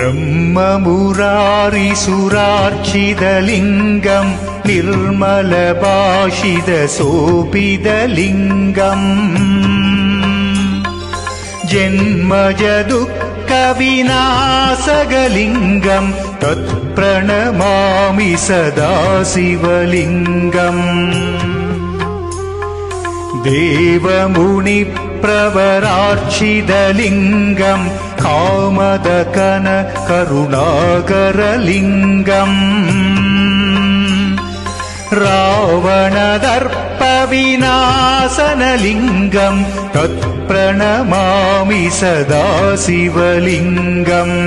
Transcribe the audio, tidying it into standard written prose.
ब्रह्ममुरारिसुरार्चितलिङ्गम् निर्मलभाषितशोभितलिङ्गम् जन्मजदुःखविनाशकलिङ्गम् तत्प्रणमामि सदा शिवलिङ्गम् देवमुनिप्रवरार्चितलिङ्गम् कामदकन करुणाकरलिङ्गम् रावणदर्पविनाशनलिङ्गम् तत्प्रणमामि सदा शिवलिङ्गम्।